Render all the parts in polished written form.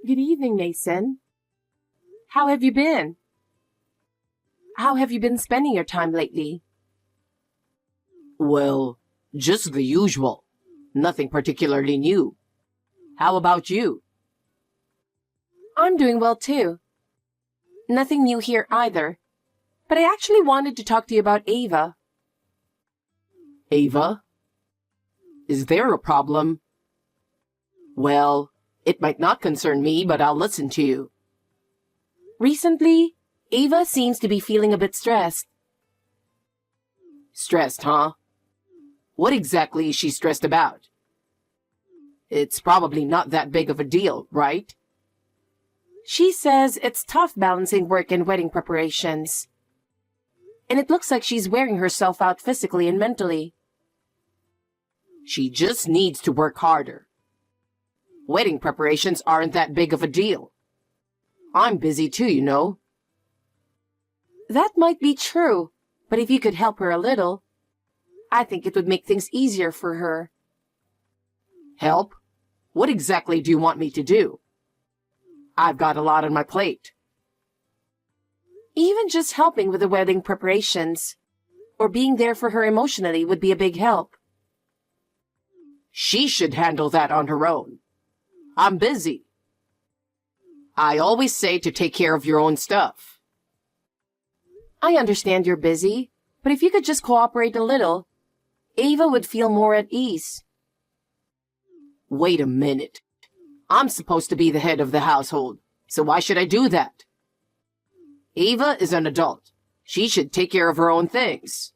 Good evening, Mason. How have you been? How have you been spending your time lately? Well, just the usual. Nothing particularly new. How about you? I'm doing well too. Nothing new here either. But I actually wanted to talk to you about Ava. Ava? Is there a problem? Well, it might not concern me, but I'll listen to you. Recently, Ava seems to be feeling a bit stressed. Stressed, huh? What exactly is she stressed about? It's probably not that big of a deal, right? She says it's tough balancing work and wedding preparations. And it looks like she's wearing herself out physically and mentally. She just needs to work harder. Wedding preparations aren't that big of a deal. I'm busy too, you know. That might be true, but if you could help her a little, I think it would make things easier for her. Help? What exactly do you want me to do? I've got a lot on my plate. Even just helping with the wedding preparations, or being there for her emotionally would be a big help. She should handle that on her own. I'm busy. I always say to take care of your own stuff. I understand you're busy, but if you could just cooperate a little, Ava would feel more at ease. Wait a minute. I'm supposed to be the head of the household, so why should I do that? Ava is an adult. She should take care of her own things.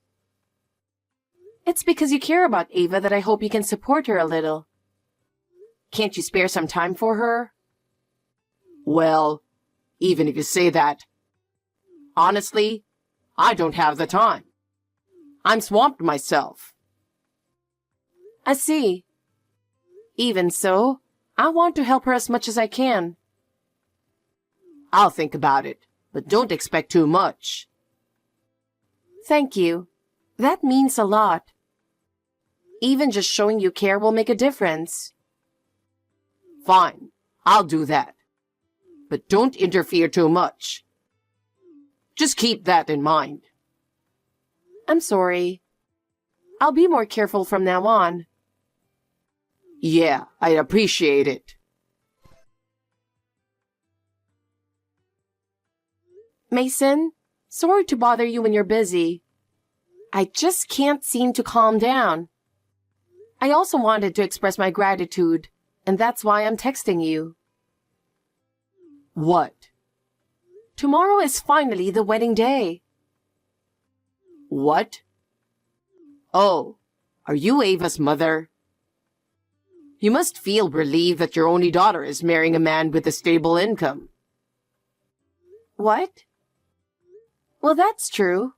It's because you care about Ava that I hope you can support her a little. Can't you spare some time for her? Well, even if you say that, honestly, I don't have the time. I'm swamped myself. I see. Even so, I want to help her as much as I can. I'll think about it, but don't expect too much. Thank you. That means a lot. Even just showing you care will make a difference. Fine, I'll do that. But don't interfere too much. Just keep that in mind. I'm sorry. I'll be more careful from now on. Yeah, I appreciate it. Mason, sorry to bother you when you're busy. I just can't seem to calm down. I also wanted to express my gratitude, and that's why I'm texting you. What? Tomorrow is finally the wedding day. What? Oh, are you Ava's mother? You must feel relieved that your only daughter is marrying a man with a stable income. What? Well, that's true.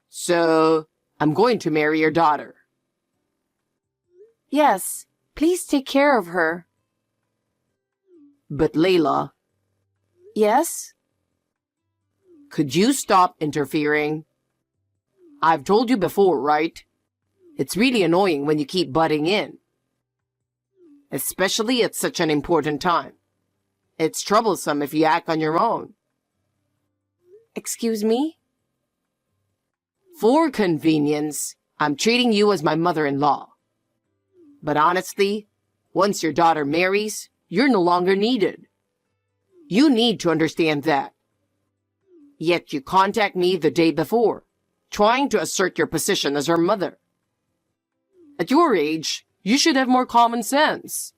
So, I'm going to marry your daughter. Yes, please take care of her. But Layla... Yes? Could you stop interfering? I've told you before, right? It's really annoying when you keep butting in. Especially at such an important time. It's troublesome if you act on your own. Excuse me? For convenience, I'm treating you as my mother-in-law. But honestly, once your daughter marries, you're no longer needed. You need to understand that. Yet you contact me the day before, trying to assert your position as her mother. At your age, you should have more common sense.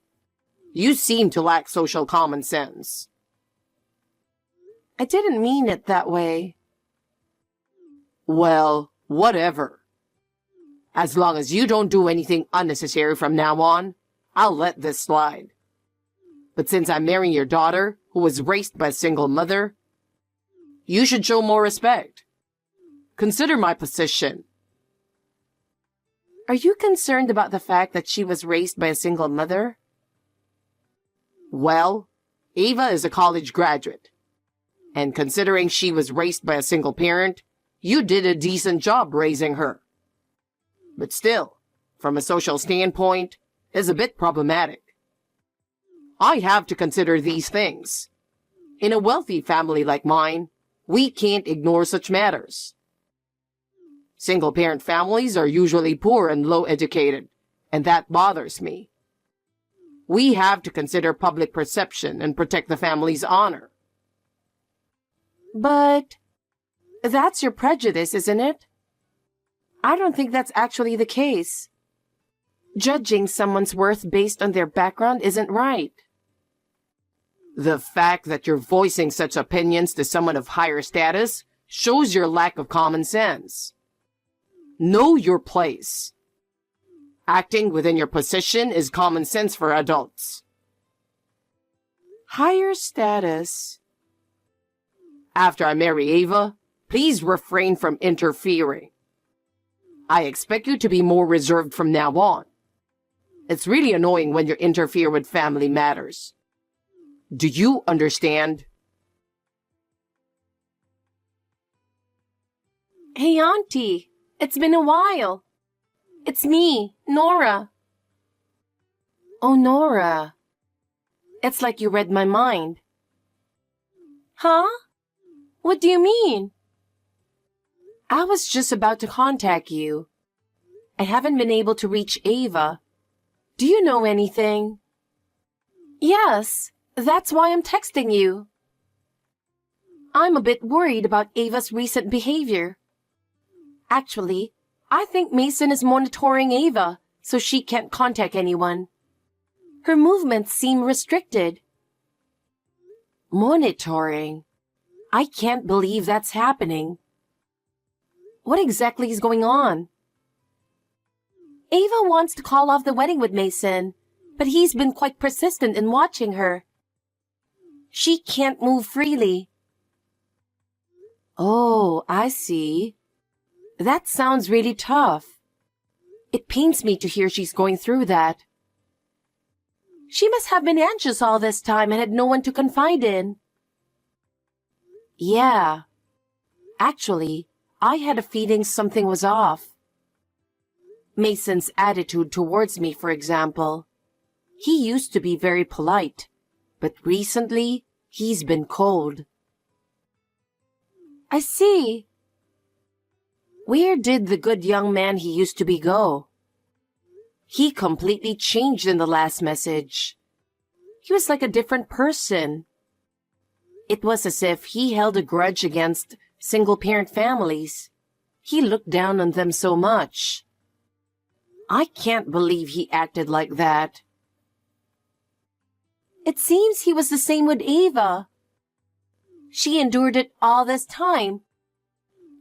You seem to lack social common sense. I didn't mean it that way. Well, whatever. As long as you don't do anything unnecessary from now on, I'll let this slide. But since I'm marrying your daughter, who was raised by a single mother, you should show more respect. Consider my position. Are you concerned about the fact that she was raised by a single mother? Well, Ava is a college graduate. And considering she was raised by a single parent, you did a decent job raising her. But still, from a social standpoint, it's a bit problematic. I have to consider these things. In a wealthy family like mine, we can't ignore such matters. Single-parent families are usually poor and low-educated, and that bothers me. We have to consider public perception and protect the family's honor. But that's your prejudice, isn't it? I don't think that's actually the case. Judging someone's worth based on their background isn't right. The fact that you're voicing such opinions to someone of higher status shows your lack of common sense. Know your place. Acting within your position is common sense for adults. Higher status. After I marry Ava, please refrain from interfering. I expect you to be more reserved from now on. It's really annoying when you interfere with family matters. Do you understand? Hey, Auntie. It's been a while. It's me, Nora. Oh, Nora. It's like you read my mind. Huh? What do you mean? I was just about to contact you. I haven't been able to reach Ava. Do you know anything? Yes, that's why I'm texting you. I'm a bit worried about Ava's recent behavior. Actually, I think Mason is monitoring Ava so she can't contact anyone. Her movements seem restricted. Monitoring? I can't believe that's happening. What exactly is going on? Ava wants to call off the wedding with Mason, but he's been quite persistent in watching her. She can't move freely. Oh, I see. That sounds really tough. It pains me to hear she's going through that. She must have been anxious all this time and had no one to confide in. Yeah. Actually, I had a feeling something was off. Mason's attitude towards me, for example. He used to be very polite, but recently he's been cold. I see. Where did the good young man he used to be go? He completely changed in the last message. He was like a different person. It was as if he held a grudge against single-parent families. He looked down on them so much. I can't believe he acted like that. It seems he was the same with Ava. She endured it all this time,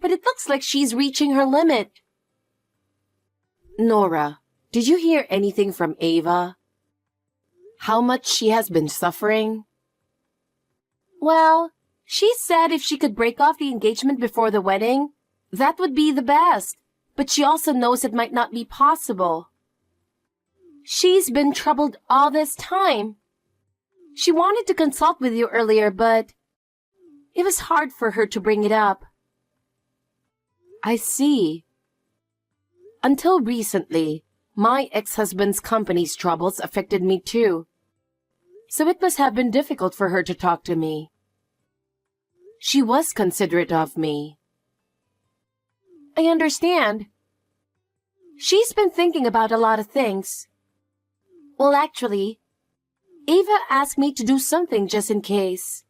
but it looks like she's reaching her limit. Nora, did you hear anything from Ava? How much she has been suffering? Well, she said if she could break off the engagement before the wedding, that would be the best, but she also knows it might not be possible. She's been troubled all this time. She wanted to consult with you earlier, but it was hard for her to bring it up. I see. Until recently, my ex-husband's company's troubles affected me too, so it must have been difficult for her to talk to me. She was considerate of me. I understand. She's been thinking about a lot of things. Well, actually, Ava asked me to do something just in case.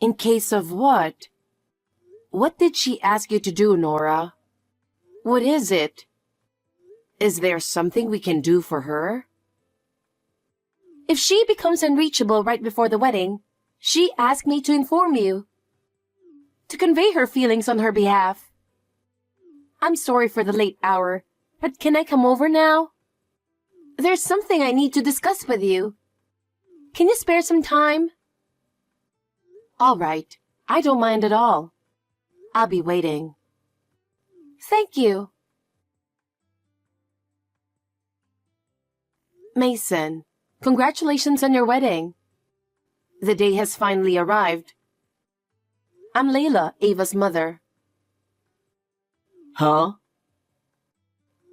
In case of what? What did she ask you to do, Nora? What is it? Is there something we can do for her? If she becomes unreachable right before the wedding, she asked me to inform you, to convey her feelings on her behalf. I'm sorry for the late hour, but can I come over now? There's something I need to discuss with you. Can you spare some time? All right, I don't mind at all. I'll be waiting. Thank you. Mason, congratulations on your wedding. The day has finally arrived. I'm Layla, Ava's mother. Huh?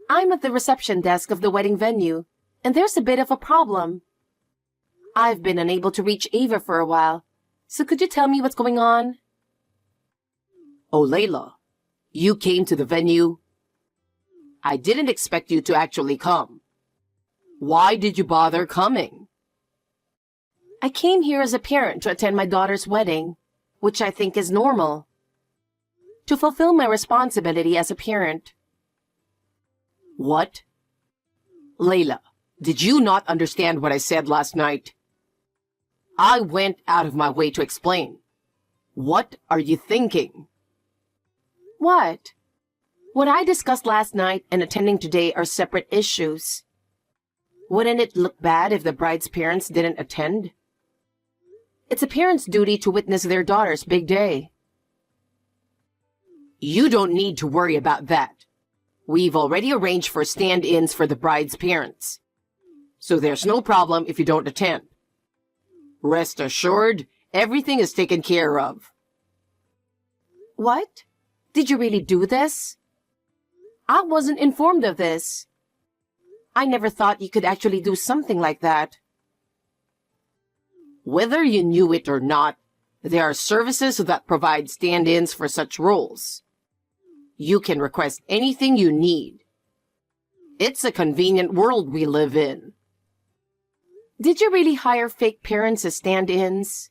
I'm at the reception desk of the wedding venue, and there's a bit of a problem. I've been unable to reach Ava for a while, so could you tell me what's going on? Oh, Layla, you came to the venue? I didn't expect you to actually come. Why did you bother coming? I came here as a parent to attend my daughter's wedding, which I think is normal. To fulfill my responsibility as a parent. What? Layla, did you not understand what I said last night? I went out of my way to explain. What are you thinking? What? What I discussed last night and attending today are separate issues. Wouldn't it look bad if the bride's parents didn't attend? It's a parent's duty to witness their daughter's big day. You don't need to worry about that. We've already arranged for stand-ins for the bride's parents. So there's no problem if you don't attend. Rest assured, everything is taken care of. What? Did you really do this? I wasn't informed of this. I never thought you could actually do something like that. Whether you knew it or not, there are services that provide stand-ins for such roles. You can request anything you need. It's a convenient world we live in. Did you really hire fake parents as stand-ins?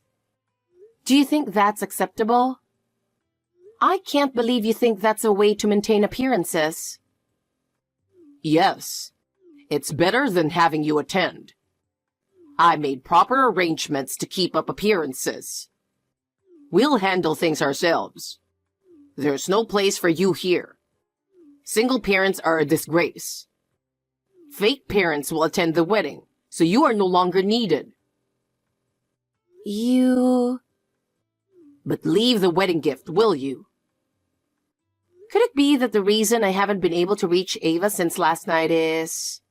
Do you think that's acceptable? I can't believe you think that's a way to maintain appearances. Yes, it's better than having you attend. I made proper arrangements to keep up appearances. We'll handle things ourselves. There's no place for you here. Single parents are a disgrace. Fake parents will attend the wedding, so you are no longer needed. But leave the wedding gift, will you? Could it be that the reason I haven't been able to reach Ava since last night is...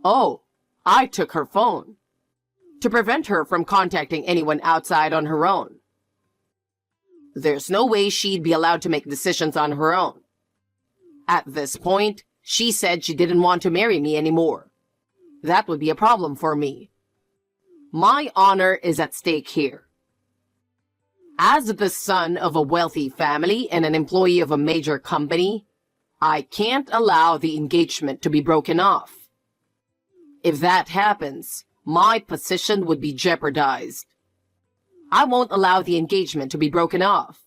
Oh, I took her phone. To prevent her from contacting anyone outside on her own. There's no way she'd be allowed to make decisions on her own. At this point, she said she didn't want to marry me anymore. That would be a problem for me. My honor is at stake here. As the son of a wealthy family and an employee of a major company, I can't allow the engagement to be broken off. If that happens, my position would be jeopardized. I won't allow the engagement to be broken off.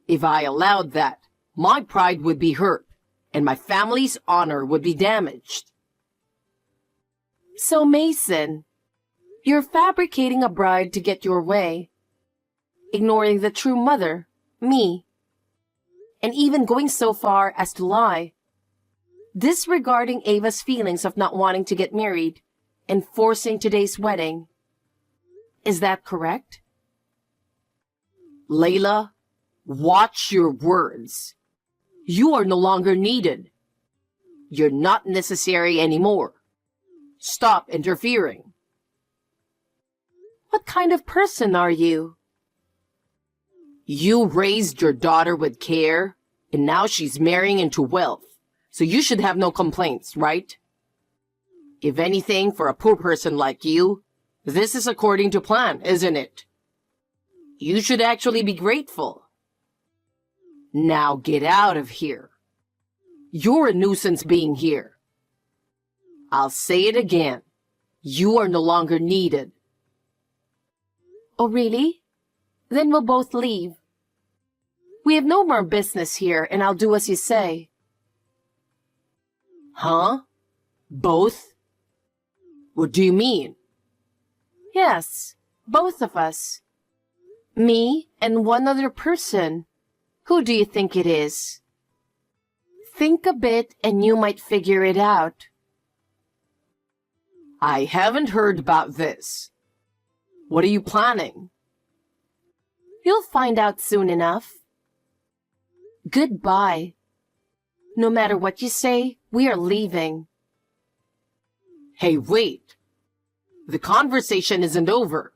If I allowed that, my pride would be hurt, and my family's honor would be damaged. So, Mason, you're fabricating a bride to get your way, ignoring the true mother, me, and even going so far as to lie, disregarding Ava's feelings of not wanting to get married and forcing today's wedding. Is that correct? Layla, watch your words. You are no longer needed. You're not necessary anymore. Stop interfering. What kind of person are you? You raised your daughter with care, and now she's marrying into wealth, so you should have no complaints, right? If anything, for a poor person like you, this is according to plan, isn't it? You should actually be grateful. Now get out of here. You're a nuisance being here. I'll say it again. You are no longer needed. Oh, really? Then we'll both leave. We have no more business here, and I'll do as you say. Huh? Both? What do you mean? Yes, both of us. Me and one other person. Who do you think it is? Think a bit and you might figure it out. I haven't heard about this. What are you planning? You'll find out soon enough. Goodbye. No matter what you say, we are leaving. Hey, wait. The conversation isn't over.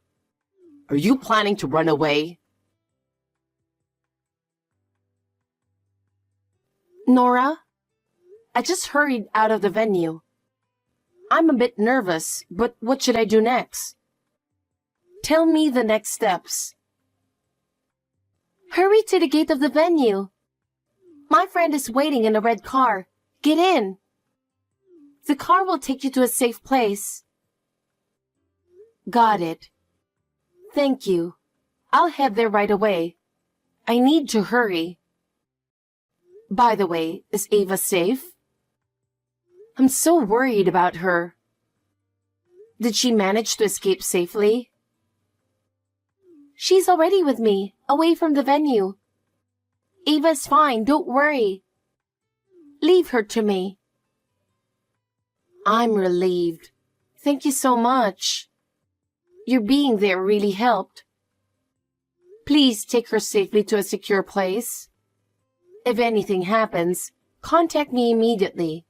Are you planning to run away? Nora, I just hurried out of the venue. I'm a bit nervous, but what should I do next? Tell me the next steps. Hurry to the gate of the venue. My friend is waiting in a red car. Get in. The car will take you to a safe place. Got it. Thank you. I'll head there right away. I need to hurry. By the way, is Ava safe? I'm so worried about her. Did she manage to escape safely? She's already with me, away from the venue. Ava's fine, don't worry. Leave her to me. I'm relieved. Thank you so much. Your being there really helped. Please take her safely to a secure place. If anything happens, contact me immediately.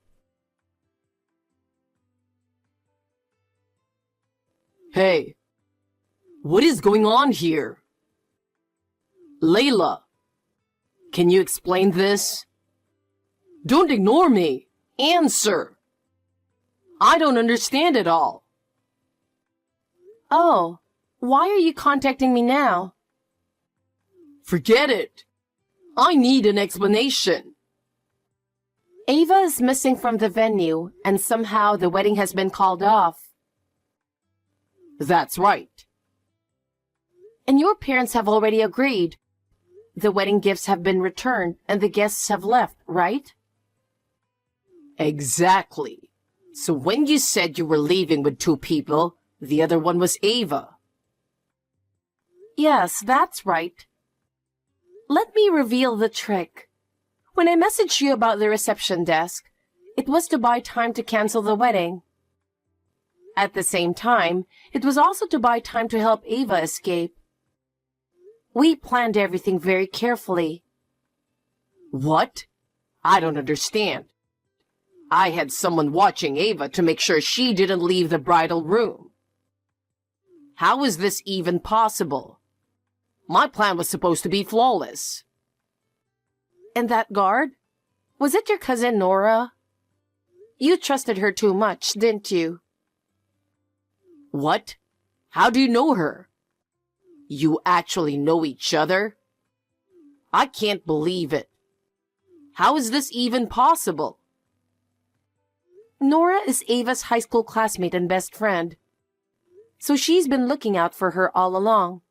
Hey, what is going on here? Layla, can you explain this? Don't ignore me. Answer. I don't understand it all. Oh, why are you contacting me now? Forget it. I need an explanation. Ava is missing from the venue, and somehow the wedding has been called off. That's right. And your parents have already agreed. The wedding gifts have been returned, and the guests have left, right? Exactly. So when you said you were leaving with two people, the other one was Ava. Yes, that's right. Let me reveal the trick. When I messaged you about the reception desk, it was to buy time to cancel the wedding. At the same time, it was also to buy time to help Ava escape. We planned everything very carefully. What? I don't understand. I had someone watching Ava to make sure she didn't leave the bridal room. How is this even possible? My plan was supposed to be flawless. And that guard? Was it your cousin Nora? You trusted her too much, didn't you? What? How do you know her? You actually know each other? I can't believe it. How is this even possible? Nora is Ava's high school classmate and best friend. So she's been looking out for her all along.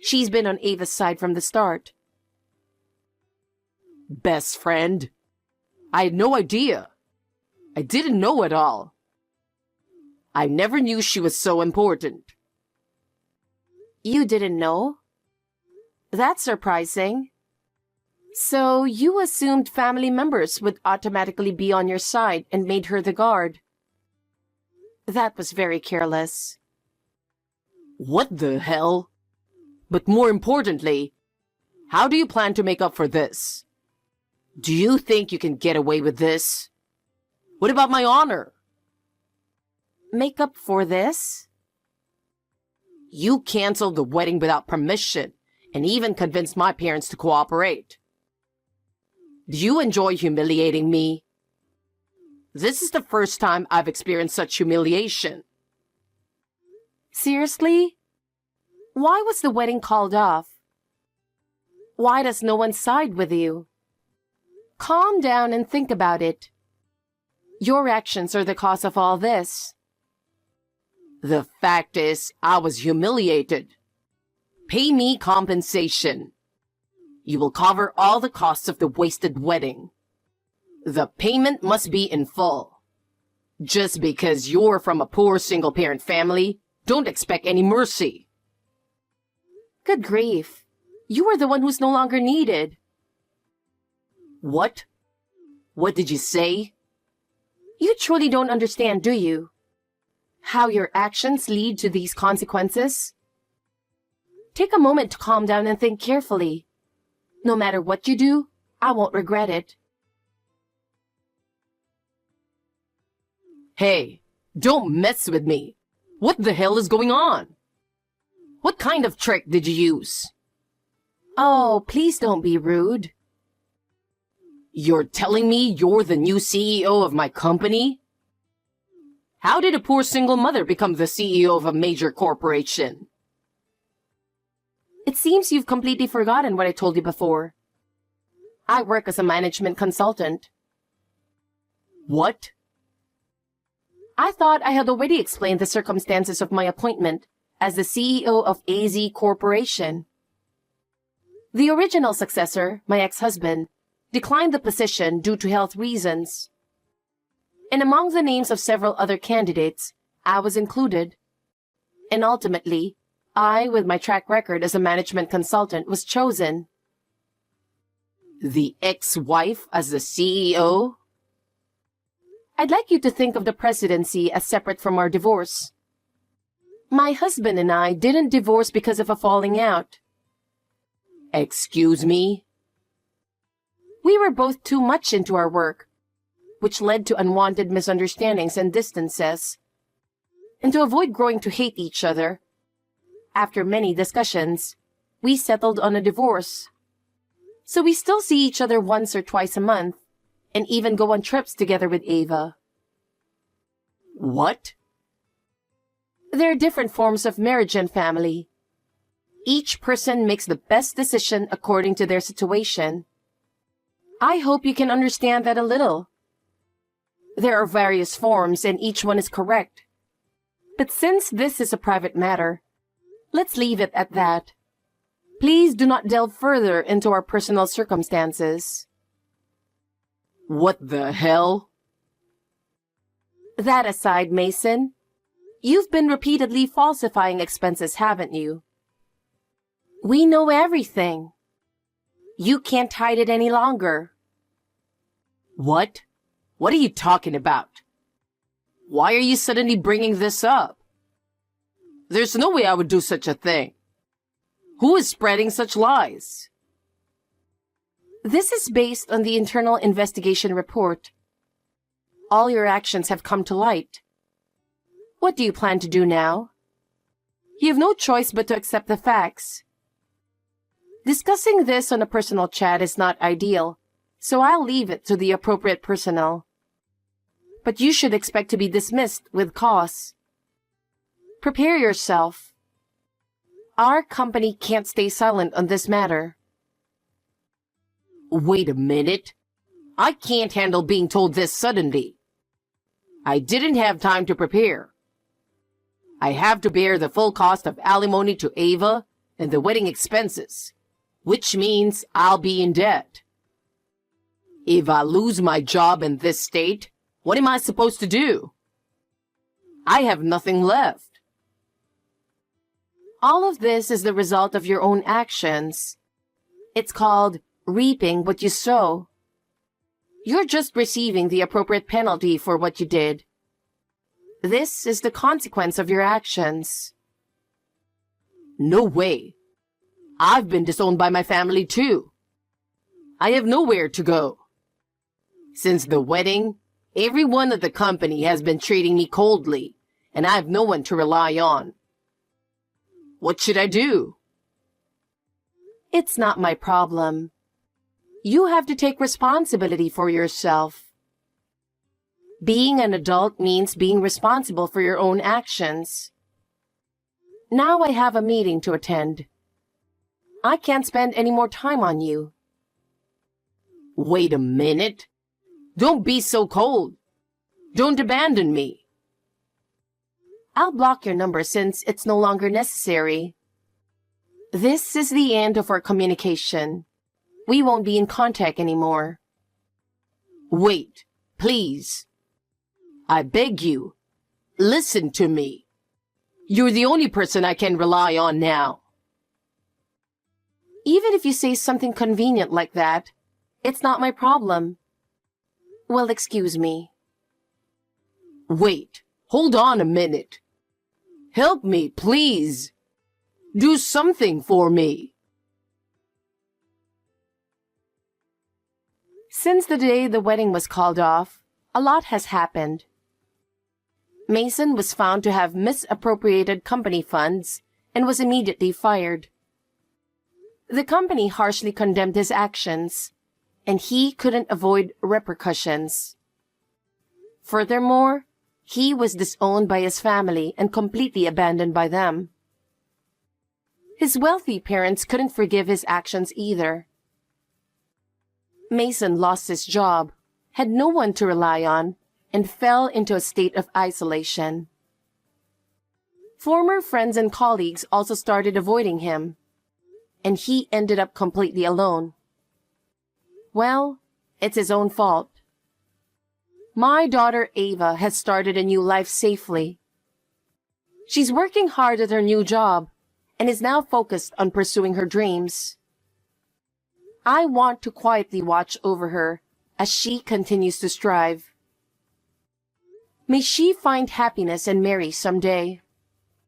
She's been on Ava's side from the start. Best friend? I had no idea. I didn't know at all. I never knew she was so important. You didn't know? That's surprising. So you assumed family members would automatically be on your side and made her the guard. That was very careless. What the hell? But more importantly, how do you plan to make up for this? Do you think you can get away with this? What about my honor? Make up for this? You canceled the wedding without permission and even convinced my parents to cooperate. Do you enjoy humiliating me? This is the first time I've experienced such humiliation. Seriously? Why was the wedding called off? Why does no one side with you? Calm down and think about it. Your actions are the cause of all this. The fact is, I was humiliated. Pay me compensation. You will cover all the costs of the wasted wedding. The payment must be in full. Just because you're from a poor single-parent family, don't expect any mercy. Good grief. You are the one who's no longer needed. What? What did you say? You truly don't understand, do you? How your actions lead to these consequences? Take a moment to calm down and think carefully. No matter what you do, I won't regret it. Hey, don't mess with me. What the hell is going on? What kind of trick did you use? Oh, please don't be rude. You're telling me you're the new CEO of my company? How did a poor single mother become the CEO of a major corporation? It seems you've completely forgotten what I told you before. I work as a management consultant. What? I thought I had already explained the circumstances of my appointment as the CEO of AZ Corporation. The original successor, my ex-husband, declined the position due to health reasons. And among the names of several other candidates, I was included. And ultimately, I, with my track record as a management consultant, was chosen. The ex-wife as the CEO? I'd like you to think of the presidency as separate from our divorce. My husband and I didn't divorce because of a falling out. Excuse me? We were both too much into our work, which led to unwanted misunderstandings and distances. And to avoid growing to hate each other, after many discussions, we settled on a divorce. So we still see each other once or twice a month, and even go on trips together with Ava. What? There are different forms of marriage and family. Each person makes the best decision according to their situation. I hope you can understand that a little. There are various forms and each one is correct. But since this is a private matter, let's leave it at that. Please do not delve further into our personal circumstances. What the hell? That aside, Mason, you've been repeatedly falsifying expenses, haven't you? We know everything. You can't hide it any longer. What? What are you talking about? Why are you suddenly bringing this up? There's no way I would do such a thing. Who is spreading such lies? This is based on the internal investigation report. All your actions have come to light. What do you plan to do now? You have no choice but to accept the facts. Discussing this on a personal chat is not ideal, so I'll leave it to the appropriate personnel. But you should expect to be dismissed with cause. Prepare yourself. Our company can't stay silent on this matter. Wait a minute. I can't handle being told this suddenly. I didn't have time to prepare. I have to bear the full cost of alimony to Ava and the wedding expenses, which means I'll be in debt. If I lose my job in this state, what am I supposed to do? I have nothing left. All of this is the result of your own actions. It's called reaping what you sow. You're just receiving the appropriate penalty for what you did. This is the consequence of your actions. No way. I've been disowned by my family too. I have nowhere to go. Since the wedding, everyone at the company has been treating me coldly, and I have no one to rely on. What should I do? It's not my problem. You have to take responsibility for yourself. Being an adult means being responsible for your own actions. Now I have a meeting to attend. I can't spend any more time on you. Wait a minute. Don't be so cold. Don't abandon me. I'll block your number since it's no longer necessary. This is the end of our communication. We won't be in contact anymore. Wait, please. I beg you, listen to me. You're the only person I can rely on now. Even if you say something convenient like that, it's not my problem. Well, excuse me. Wait, hold on a minute. Help me, please. Do something for me. Since the day the wedding was called off, a lot has happened. Mason was found to have misappropriated company funds and was immediately fired. The company harshly condemned his actions, and he couldn't avoid repercussions. Furthermore, He was disowned by his family and completely abandoned by them. His wealthy parents couldn't forgive his actions either. Mason lost his job, had no one to rely on, and fell into a state of isolation. Former friends and colleagues also started avoiding him, and he ended up completely alone. Well, it's his own fault. My daughter Ava has started a new life safely. She's working hard at her new job and is now focused on pursuing her dreams. I want to quietly watch over her as she continues to strive. May she find happiness and marry someday.